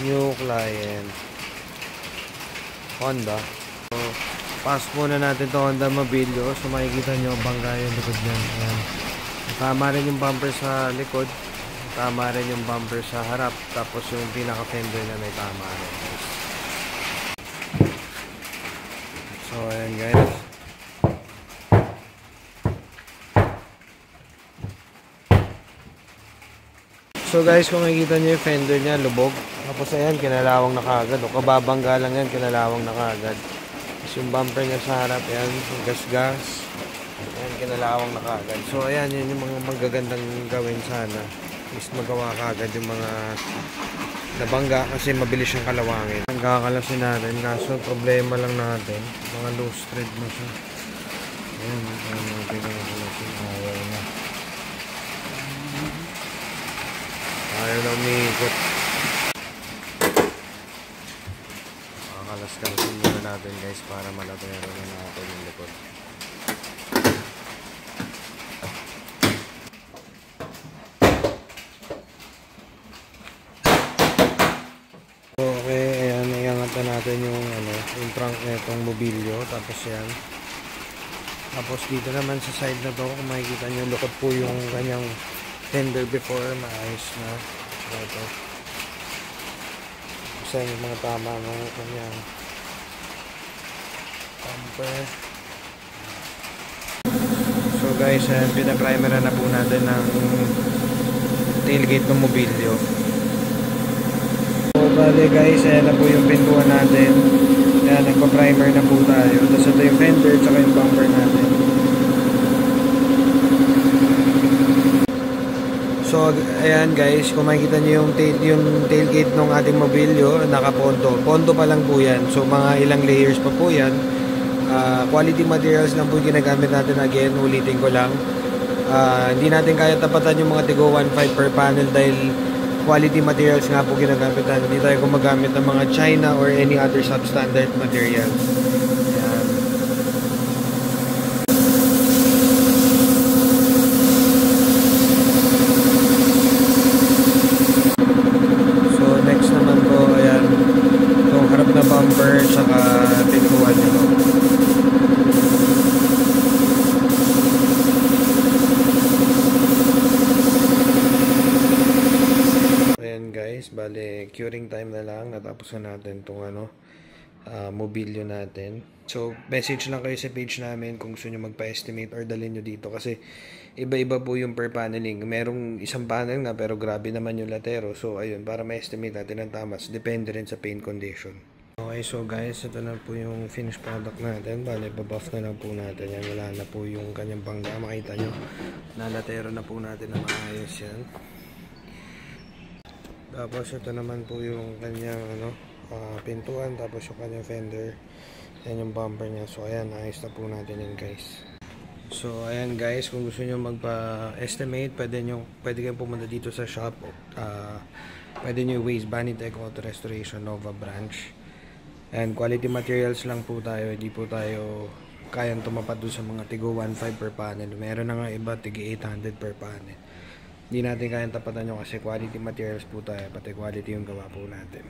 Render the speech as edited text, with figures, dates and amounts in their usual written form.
New client. Honda. So, pass muna natin to Honda Mobilio. So, makikita nyo bangga yung likod niyan. Ayan. Tama rin yung bumper sa likod. Tama rin yung bumper sa harap. Tapos yung pinaka-fender na may tama rin. So, ayan guys. So guys, kung makikita nyo yung fender niya, lubog. Tapos ayan, kinalawang na kaagad. O kababangga lang yan, kinalawang na kaagad. Tapos yung bumper niya sa harap, ayan, gas-gas. Ayan, kinalawang na kaagad. So ayan, yun yung mga magagandang gawin sana. Is magawa kaagad yung mga nabangga kasi mabilis siyang kalawangin. Ang kakalasin natin, kaso problema lang natin. Mga loose thread na siya. Ayan, ayan natin ang kakalasin. Ayaw na. Ayaw na umiikot. Makakalas-kalasin muna natin guys para malatero na natin yung likod. Okay, ayan, iangat na natin yung yung trunk na itong mobilyo. Tapos yan. Tapos dito naman sa side na to, kung makikita nyo, lukot po yung kanyang fender before, maayos na. Ito. Kasi yung mga tama ng kanyang bumper. So guys, pinaprimer na po natin ng tailgate ng mobilyo. So bali guys, ayan na po yung pintuan natin. Ayan, nagpa-primer na po tayo. Tapos ito yung fender, tsaka yung bumper natin. So, ayan guys, kung makikita nyo yung tailgate ng ating mobilyo, naka-pondo. Pondo pa lang po yan. So, mga ilang layers pa po yan. Quality materials lang po ginagamit natin. Again, ulitin ko lang. Hindi natin kaya tapatan yung mga tigo 1.5 per panel dahil quality materials nga po ginagamit natin. Hindi tayo gumagamit ng mga China or any other substandard materials. Bumper saka pintuan nyo. Ayan guys, bale curing time na lang, natapos na natin itong mobilyo natin. So message lang kayo sa page namin kung gusto nyo magpa-estimate or dalhin nyo dito kasi iba-iba po yung per paneling. Merong isang panel nga pero grabe naman yung latero. So ayun, para ma-estimate natin ang tamas, depende rin sa paint condition. Okay, so guys, ito na po yung finished product natin. Bale, babuff na lang po natin yan. Wala na po yung kanyang bangga. Makita nyo, nalatero na po natin na maayos yan. Tapos ito naman po yung kanyang pintuan. Tapos yung kanyang fender. Yan yung bumper niya. So ayan, ayos na po natin yan guys. So ayan guys, kung gusto nyo magpa-estimate, pwede kayong pumunta dito sa shop. Pwede nyo i-Waze Banitech Auto Restoration Nova Branch. And quality materials lang po tayo, hindi po tayo kayang tumapat doon sa mga tigo 1.5 per panel. Meron na nga iba tigi 800 per panel. Hindi natin kayang tapatan nyo kasi quality materials po tayo, pati quality yung gawa po natin.